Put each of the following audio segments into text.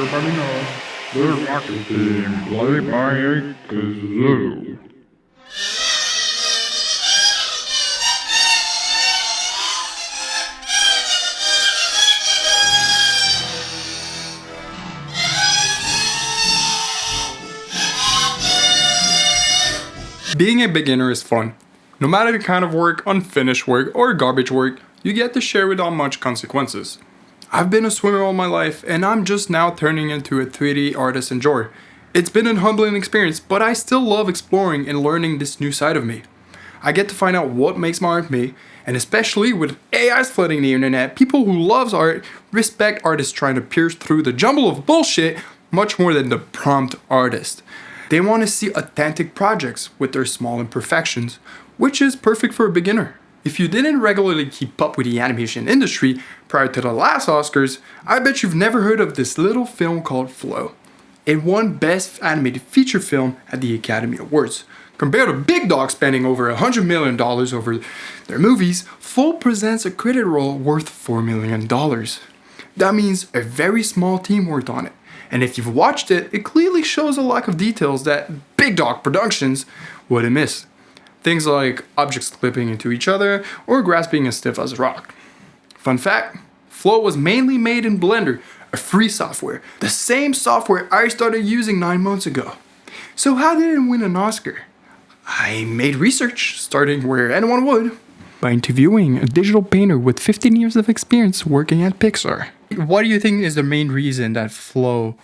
everybody knows the rocket theme played by a kazoo. Being a beginner is fun. No matter the kind of work, unfinished work, or garbage work, you get to share without much consequences. I've been a swimmer all my life, and I'm just now turning into a 3D artist in Jor. It's been an humbling experience, but I still love exploring and learning this new side of me. I get to find out what makes my art me, and especially with AIs flooding the internet, people who love art respect artists trying to pierce through the jumble of bullshit much more than the prompt artist. They want to see authentic projects with their small imperfections, which is perfect for a beginner. If you didn't regularly keep up with the animation industry prior to the last Oscars, I bet you've never heard of this little film called Flow. It won Best Animated Feature Film at the Academy Awards. Compared to big dogs spending over $100 million over their movies, Flow presents a credit roll worth $4 million. That means a very small team worked on it. And if you've watched it, it clearly shows a lack of details that big dog productions wouldn't miss. Things like objects clipping into each other or grass being as stiff as a rock. Fun fact, Flow was mainly made in Blender, a free software, the same software I started using 9 months ago. So how did it win an Oscar? I made research, starting where anyone would, by interviewing a digital painter with 15 years of experience working at Pixar. What do you think is the main reason that Flow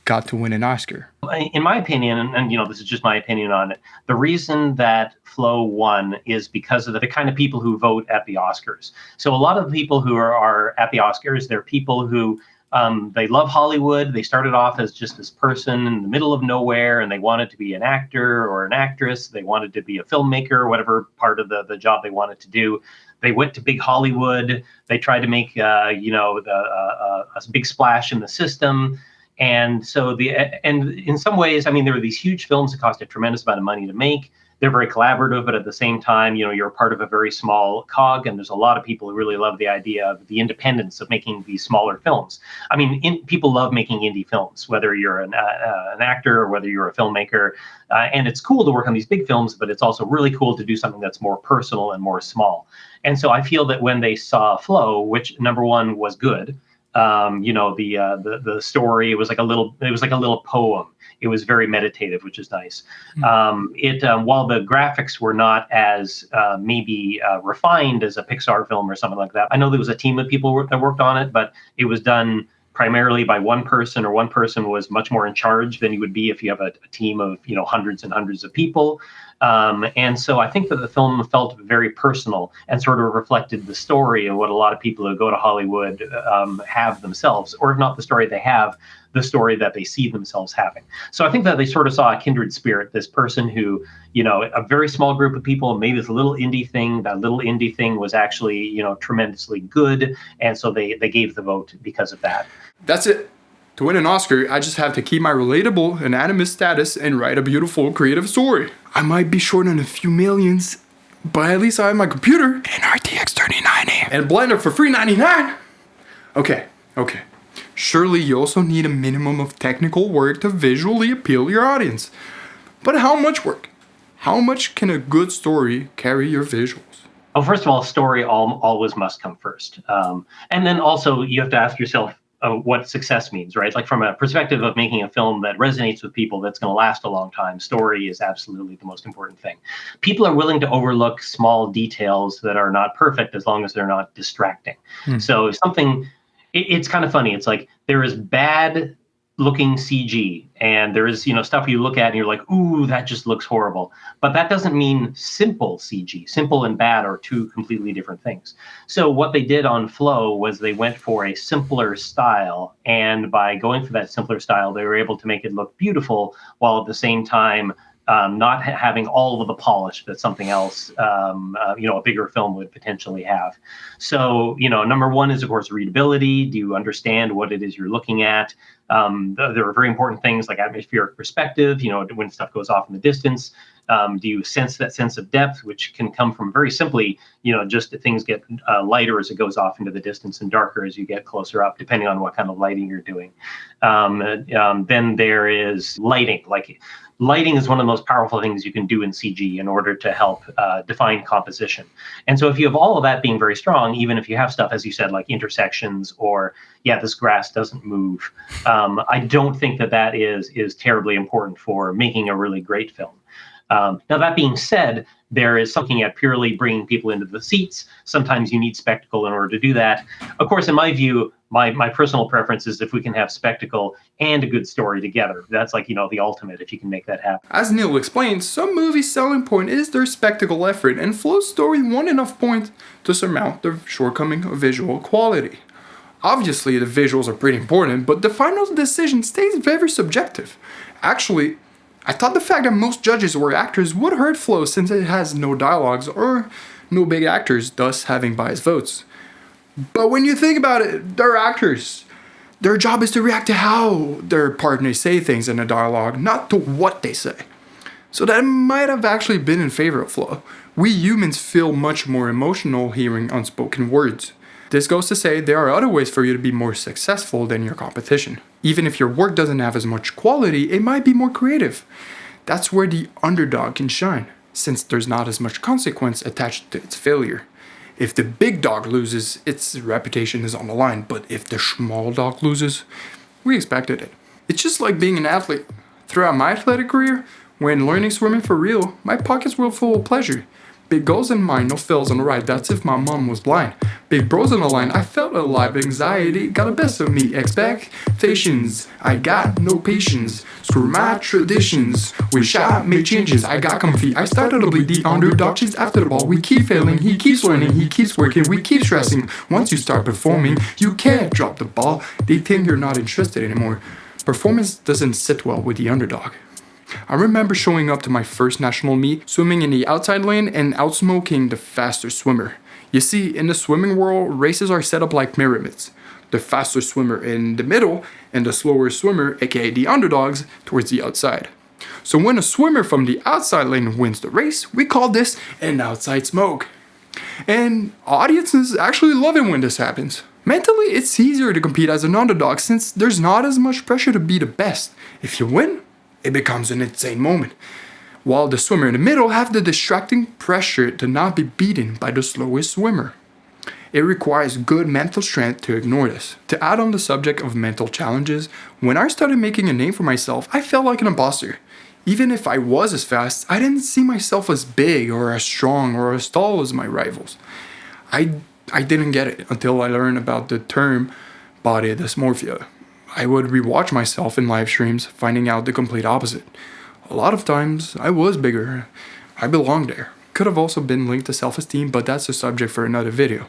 got to win an Oscar? In my opinion, and this is just my opinion on it, the reason that Flow won is because of the kind of people who vote at the Oscars. So a lot of the people who are at the Oscars, they're people who they love Hollywood. They started off as just this person in the middle of nowhere, and they wanted to be an actor or an actress. They wanted to be a filmmaker, whatever part of the job they wanted to do. They went to big Hollywood. They tried to make a big splash in the system. And so in some ways, I mean, there were these huge films that cost a tremendous amount of money to make. They're very collaborative, but at the same time, you're a part of a very small cog, and there's a lot of people who really love the idea of the independence of making these smaller films. I mean, people love making indie films, whether you're an actor or whether you're a filmmaker, and it's cool to work on these big films, but it's also really cool to do something that's more personal and more small. And so I feel that when they saw Flow, which number one was good, the story, it was like a little poem. It was very meditative, which is nice. While the graphics were not as maybe refined as a Pixar film or something like that, I know there was a team of people that worked on it, but it was done primarily by one person, or one person was much more in charge than you would be if you have a team of hundreds and hundreds of people. And so I think that the film felt very personal and sort of reflected the story of what a lot of people who go to Hollywood have themselves, or if not the story they have, the story that they see themselves having. So I think that they sort of saw a kindred spirit, this person who, a very small group of people made this little indie thing. That little indie thing was actually, tremendously good. And so they gave the vote because of that. That's it. To win an Oscar, I just have to keep my relatable and animist status and write a beautiful, creative story. I might be short on a few millions, but at least I have my computer, an RTX 3090, and a Blender for $399. Okay. Surely you also need a minimum of technical work to visually appeal to your audience. But how much work? How much can a good story carry your visuals? Oh, first of all, story always must come first. And then also you have to ask yourself, what success means, right? Like from a perspective of making a film that resonates with people, that's going to last a long time, story is absolutely the most important thing. People are willing to overlook small details that are not perfect as long as they're not distracting. So if something, it's kind of funny. It's like there is bad looking CG, and there is stuff you look at and you're like, ooh, that just looks horrible. But that doesn't mean simple CG. Simple and bad are two completely different things. So what they did on Flow was they went for a simpler style, and by going for that simpler style, they were able to make it look beautiful while at the same time not having all of the polish that something else, a bigger film would potentially have. So, number one is, of course, readability. Do you understand what it is you're looking at? There are very important things like atmospheric perspective, when stuff goes off in the distance. Do you sense that sense of depth, which can come from very simply, just that things get lighter as it goes off into the distance and darker as you get closer up, depending on what kind of lighting you're doing. Then there is lighting. Like lighting is one of the most powerful things you can do in CG in order to help define composition. And so if you have all of that being very strong, even if you have stuff, as you said, like intersections or, this grass doesn't move, I don't think that is terribly important for making a really great film. Now, that being said, there is something at purely bringing people into the seats. Sometimes you need spectacle in order to do that. Of course, in my view, my personal preference is if we can have spectacle and a good story together. That's like, the ultimate, if you can make that happen. As Neil explains, some movies' selling point is their spectacle effort, and Flow's story won enough points to surmount the shortcoming of visual quality. Obviously, the visuals are pretty important, but the final decision stays very subjective. Actually, I thought the fact that most judges were actors would hurt Flow since it has no dialogues or no big actors, thus having biased votes. But when you think about it, they're actors. Their job is to react to how their partners say things in a dialogue, not to what they say. So that might have actually been in favor of Flow. We humans feel much more emotional hearing unspoken words. This goes to say there are other ways for you to be more successful than your competition. Even if your work doesn't have as much quality, it might be more creative. That's where the underdog can shine, since there's not as much consequence attached to its failure. If the big dog loses, its reputation is on the line, but if the small dog loses, we expected it. It's just like being an athlete. Throughout my athletic career, when learning swimming for real, my pockets were full of pleasure. Big goals in mine, no fails on the right, that's if my mom was blind. Big bros on the line, I felt alive, anxiety got the best of me, expectations, I got no patience, screw my traditions, wish I made changes, I got comfy, I started to bleed, the underdog chased after the ball, we keep failing, he keeps learning, he keeps working, we keep stressing, once you start performing, you can't drop the ball, they think you're not interested anymore. Performance doesn't sit well with the underdog. I remember showing up to my first national meet, swimming in the outside lane and outsmoking the faster swimmer. You see, in the swimming world, races are set up like pyramids. The faster swimmer in the middle and the slower swimmer, aka the underdogs, towards the outside. So when a swimmer from the outside lane wins the race, we call this an outside smoke. And audiences actually love it when this happens. Mentally, it's easier to compete as an underdog since there's not as much pressure to be the best. If you win, it becomes an insane moment. While the swimmer in the middle have the distracting pressure to not be beaten by the slowest swimmer. It requires good mental strength to ignore this. To add on the subject of mental challenges, when I started making a name for myself, I felt like an imposter. Even if I was as fast, I didn't see myself as big or as strong or as tall as my rivals. I didn't get it until I learned about the term body dysmorphia. I would rewatch myself in live streams, finding out the complete opposite. A lot of times, I was bigger. I belonged there. Could have also been linked to self-esteem, but that's a subject for another video.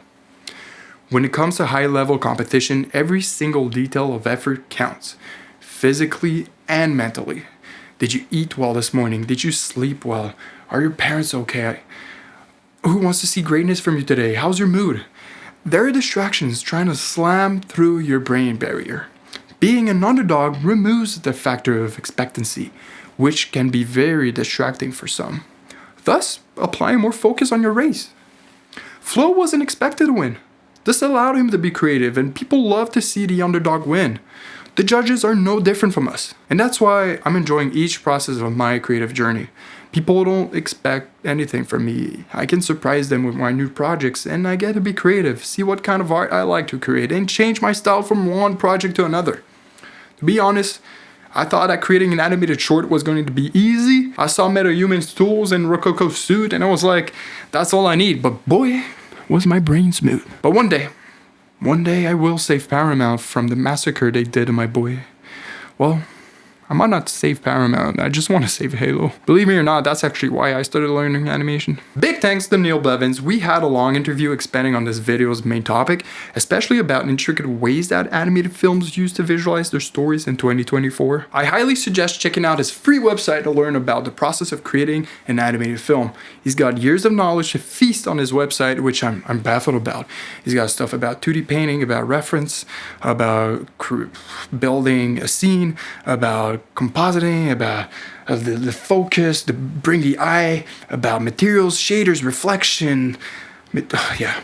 When it comes to high-level competition, every single detail of effort counts, physically and mentally. Did you eat well this morning? Did you sleep well? Are your parents okay? Who wants to see greatness from you today? How's your mood? There are distractions trying to slam through your brain barrier. Being an underdog removes the factor of expectancy, which can be very distracting for some. Thus, applying more focus on your race. Flo wasn't expected to win. This allowed him to be creative, and people love to see the underdog win. The judges are no different from us, and that's why I'm enjoying each process of my creative journey. People don't expect anything from me. I can surprise them with my new projects, and I get to be creative, see what kind of art I like to create, and change my style from one project to another. To be honest, I thought that creating an animated short was going to be easy. I saw MetaHuman's tools and Rococo's suit, and I was like, that's all I need. But boy, was my brain smooth. But one day I will save Paramount from the massacre they did to my boy. Well, I might not save Paramount, I just want to save Halo. Believe me or not, that's actually why I started learning animation. Big thanks to Neil Blevins. We had a long interview expanding on this video's main topic, especially about intricate ways that animated films use to visualize their stories in 2024. I highly suggest checking out his free website to learn about the process of creating an animated film. He's got years of knowledge to feast on his website, which I'm baffled about. He's got stuff about 2D painting, about reference, about building a scene, about about compositing, about the focus, to bring the eye, about materials, shaders, reflection. Yeah,